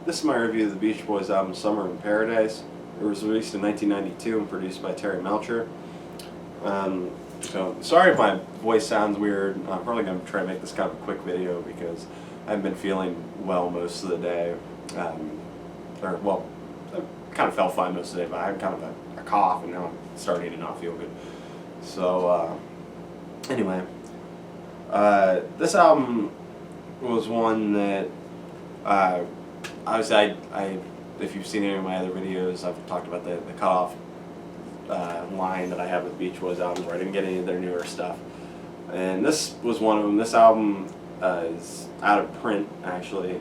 This is my review of the Beach Boys album Summer in Paradise. It was released in 1992 and produced by Terry Melcher. So sorry if my voice sounds weird. I'm probably going to try to make this kind of a quick video because I haven't been feeling well most of the day. I kind of felt fine most of the day, but I had kind of a cough and now I'm starting to not feel good. So anyway, this album was one that obviously if you've seen any of my other videos, I've talked about the cutoff line that I have with Beach Boys albums where I didn't get any of their newer stuff. And this was one of them. This album is out of print, actually.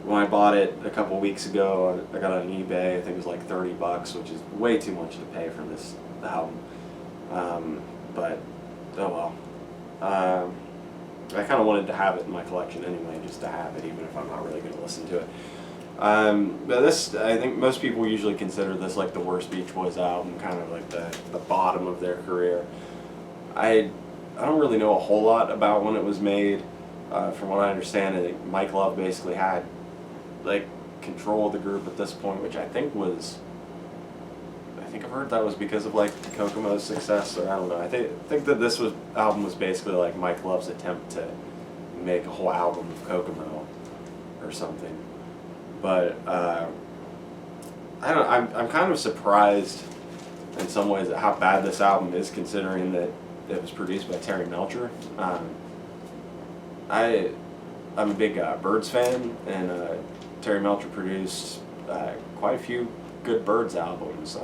When I bought it a couple weeks ago, I got it on eBay. I think it was like $30, which is way too much to pay for this album. But, oh well. I kind of wanted to have it in my collection anyway, just to have it, even if I'm not really going to listen to it. But this, I think most people usually consider this like the worst Beach Boys album, kind of like the bottom of their career. I don't really know a whole lot about when it was made. From what I understand, I think Mike Love basically had like control of the group at this point, which I think I've heard that was because of like Kokomo's success, or I don't know. I think that this album was basically like Mike Love's attempt to make a whole album of Kokomo or something. But I'm kind of surprised in some ways at how bad this album is, considering that it was produced by Terry Melcher. I'm a big Byrds fan, and Terry Melcher produced quite a few good Byrds albums.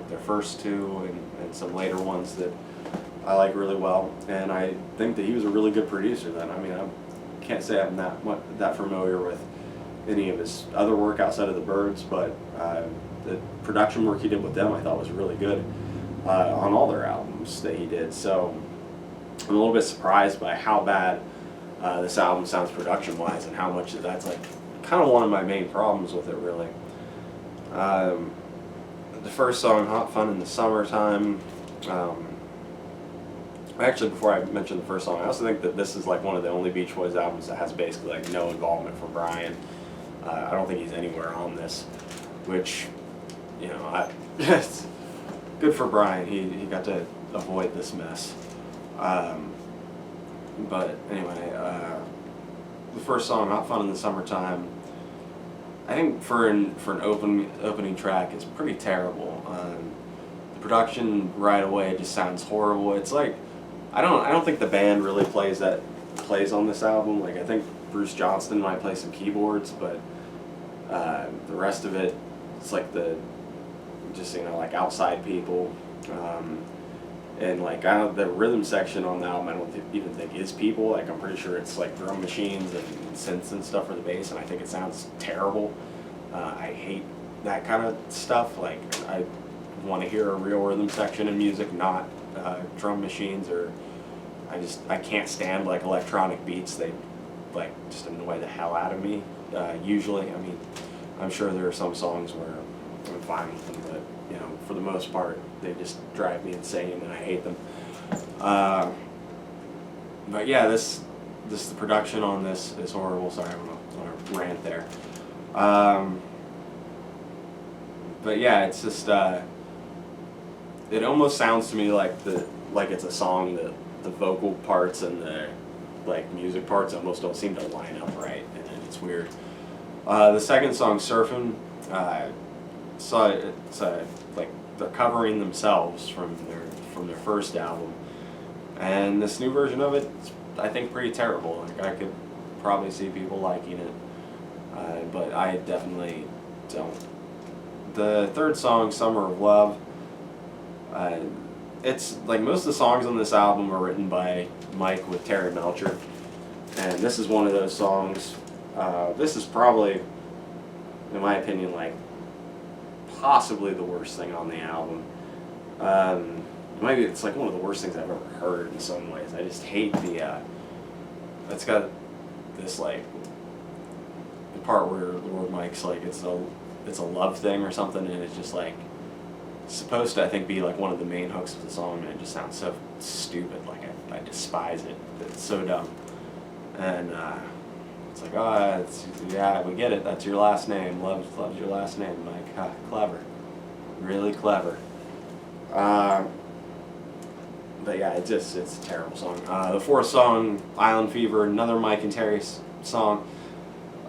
Their first two and some later ones that I like really well. And I think that he was a really good producer then. I mean, I can't say I'm that familiar with any of his other work outside of the Byrds, but the production work he did with them I thought was really good on all their albums that he did. So I'm a little bit surprised by how bad this album sounds production-wise, and how much that's like kind of one of my main problems with it, really. The first song, Hot Fun in the Summertime. Actually, before I mention the first song, I also think that this is like one of the only Beach Boys albums that has basically like no involvement from Brian. I don't think he's anywhere on this, which, you know, it's good for Brian. He got to avoid this mess. But anyway, the first song, Hot Fun in the Summertime, I think for an opening track, it's pretty terrible. The production right away just sounds horrible. It's like I don't think the band really plays on this album. Like, I think Bruce Johnston might play some keyboards, but the rest of it, it's like like outside people. And like the rhythm section on the album, I don't even think is people. Like, I'm pretty sure it's like drum machines and synths and stuff for the bass, and I think it sounds terrible. I hate that kind of stuff. Like, I want to hear a real rhythm section in music, not drum machines, or I can't stand like electronic beats. They like just annoy the hell out of me. Usually, I mean, I'm sure there are some songs where I'm fine with them, but you know, for the most part, they just drive me insane and I hate them. But yeah, the production on this is horrible. Sorry, I'm on a rant there. But yeah, it's just it almost sounds to me like it's a song that the vocal parts and the like music parts almost don't seem to line up right, and it's weird. The second song, Surfin', it's like they're covering themselves from their first album, and this new version of it, I think, pretty terrible. Like, I could probably see people liking it, but I definitely don't. The third song, Summer of Love, it's like most of the songs on this album are written by Mike with Terry Melcher, and this is one of those songs. This is probably, in my opinion, like possibly the worst thing on the album. Maybe it's like one of the worst things I've ever heard in some ways. I just hate it's got this like the part where Mike's like it's a love thing or something, and it's just like supposed to, I think, be like one of the main hooks of the song, and it just sounds so stupid. Like, I despise it. It's so dumb. And It's like, oh, yeah, we get it. That's your last name. Loves your last name, Mike. Ha, clever, really clever. But yeah, it's a terrible song. The fourth song, Island Fever, another Mike and Terry song.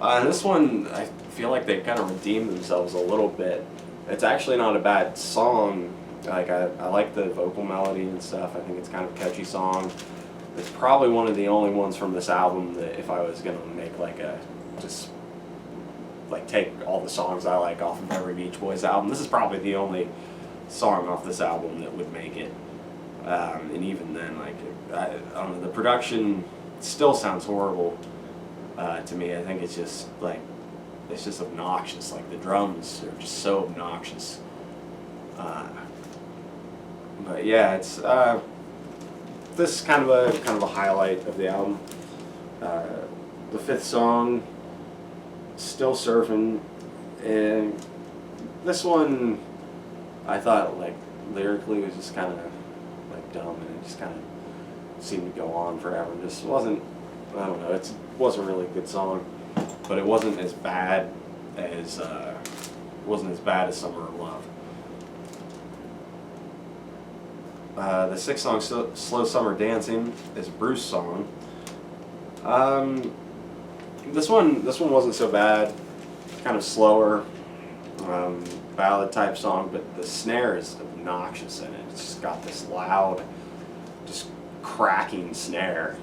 This one, I feel like they kind of redeemed themselves a little bit. It's actually not a bad song. Like I like the vocal melody and stuff. I think it's kind of a catchy song. It's probably one of the only ones from this album that if I was gonna make like just like take all the songs I like off of every Beach Boys album, this is probably the only song off this album that would make it. And even then, like I don't know, the production still sounds horrible to me. I think it's just obnoxious. Like the drums are just so obnoxious. But yeah, it's this is kind of a highlight of the album. The fifth song, Still Surfing, and this one I thought like lyrically was just kind of like dumb, and it just kind of seemed to go on forever. It just wasn't, I don't know, it wasn't really a good song, but it wasn't as bad as Summer of Love. The sixth song, Slow Summer Dancing, is Bruce's song. This one wasn't so bad, kind of slower, ballad type song, but the snare is obnoxious in it. It's just got this loud, just cracking snare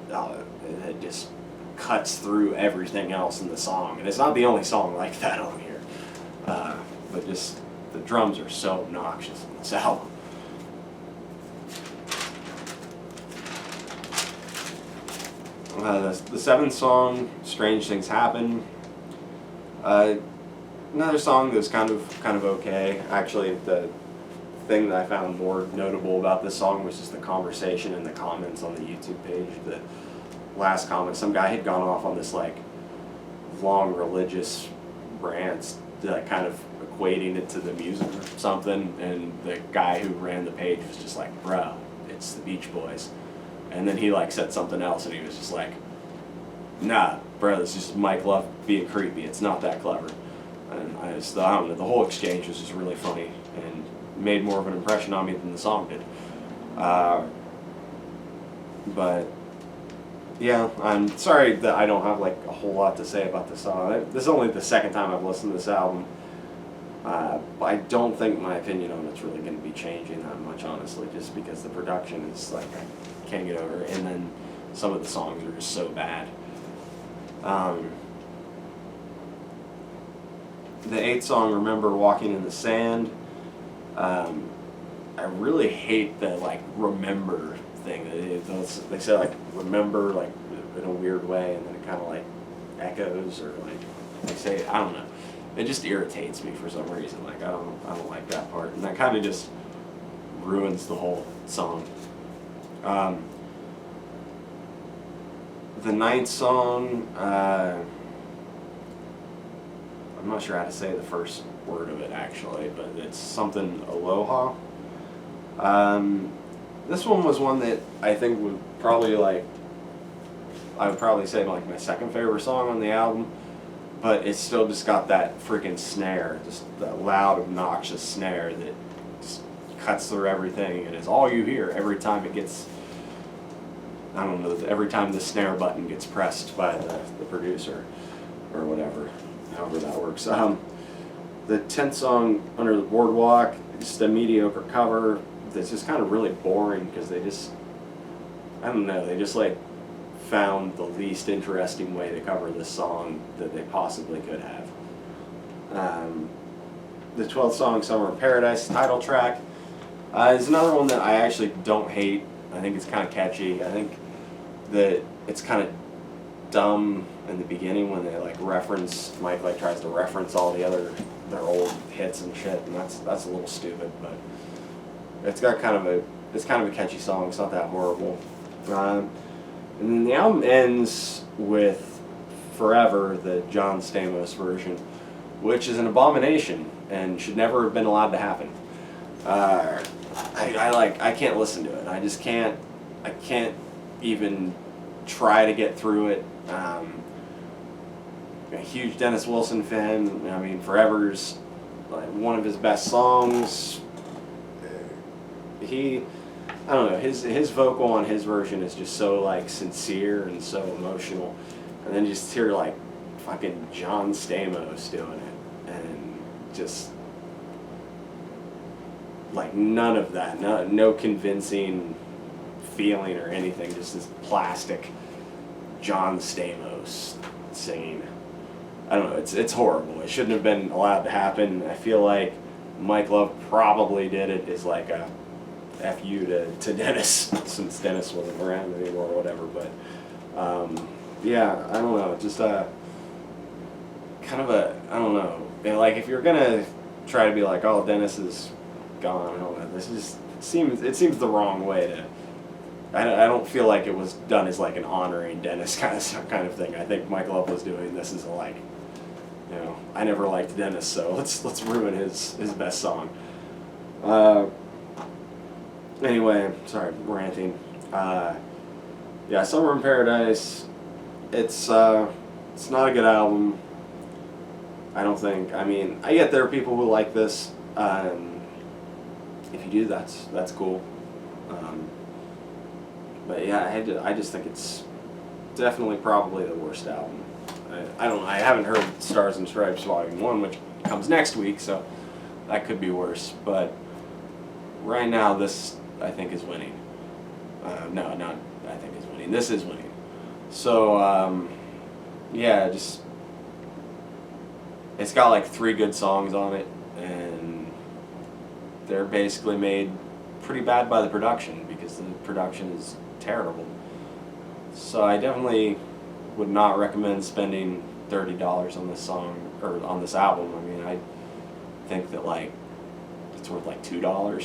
that just cuts through everything else in the song. And it's not the only song like that on here, but just the drums are so obnoxious in this album. The seventh song, Strange Things Happen. Another song that's kind of okay. Actually, the thing that I found more notable about this song was just the conversation in the comments on the YouTube page. The last comment, some guy had gone off on this like long religious rant, kind of equating it to the music or something, and the guy who ran the page was just like, "Bro, it's the Beach Boys." And then he like said something else, and he was just like, "Nah, bro, this is just Mike Love being creepy. It's not that clever." And I don't know, the whole exchange was just really funny and made more of an impression on me than the song did. But yeah, I'm sorry that I don't have like a whole lot to say about this song. This is only the second time I've listened to this album. I don't think my opinion on it's really going to be changing that much, honestly, just because the production is like I can't get over it, and then some of the songs are just so bad. The eighth song, Remember Walking in the Sand. I really hate the like remember thing. They say like remember like in a weird way, and then it kind of like echoes, or like they say, I don't know. It just irritates me for some reason. Like I don't like that part, and that kind of just ruins the whole song. The ninth song, I'm not sure how to say the first word of it actually, but it's something Aloha. This one was one that I think would probably I would probably say like my second favorite song on the album, but it's still just got that freaking snare, just that loud, obnoxious snare that just cuts through everything, and it's all you hear every time it gets, I don't know, every time the snare button gets pressed by the producer or whatever, however that works. The 10th song, Under the Boardwalk, just a mediocre cover that's just kind of really boring because they just, I don't know, they just like found the least interesting way to cover this song that they possibly could have. The 12th song, Summer in Paradise, title track, is another one that I actually don't hate. I think it's kind of catchy. I think that it's kind of dumb in the beginning when they like reference, Mike like tries to reference all their old hits and shit, and that's a little stupid, but it's kind of a catchy song. It's not that horrible. And then the album ends with Forever, the John Stamos version, which is an abomination and should never have been allowed to happen. I can't listen to it. I just can't. I can't even try to get through it. a huge Dennis Wilson fan. I mean, Forever's like one of his best songs. He, I don't know, his vocal on his version is just so like sincere and so emotional, and then just hear like fucking John Stamos doing it, and just like none of that, no convincing feeling or anything, just this plastic John Stamos singing. I don't know, it's horrible. It shouldn't have been allowed to happen. I feel like Mike Love probably did it as like a F you to Dennis, since Dennis wasn't around anymore or whatever, but yeah, I don't know, just kind of a, I don't know, and like if you're gonna try to be like, oh, Dennis is gone, I don't know, this just seems the wrong way to, I don't feel like it was done as like an honoring Dennis kind of thing. I think Mike Love was doing this as a like, you know, I never liked Dennis, so let's ruin his best song. Anyway, sorry, ranting. Yeah, Summer in Paradise. It's not a good album. I don't think. I mean, I get there are people who like this. If you do, that's cool. But yeah, I just think it's definitely probably the worst album. I don't know. I haven't heard Stars and Stripes Volume 1, which comes next week, so that could be worse. But right now, this, I think, is winning. No, not I think is winning. This is winning. So, yeah, just, it's got like 3 good songs on it, and they're basically made pretty bad by the production, because the production is terrible. So I definitely would not recommend spending $30 on this song, or on this album. I mean, I think that like it's worth like $2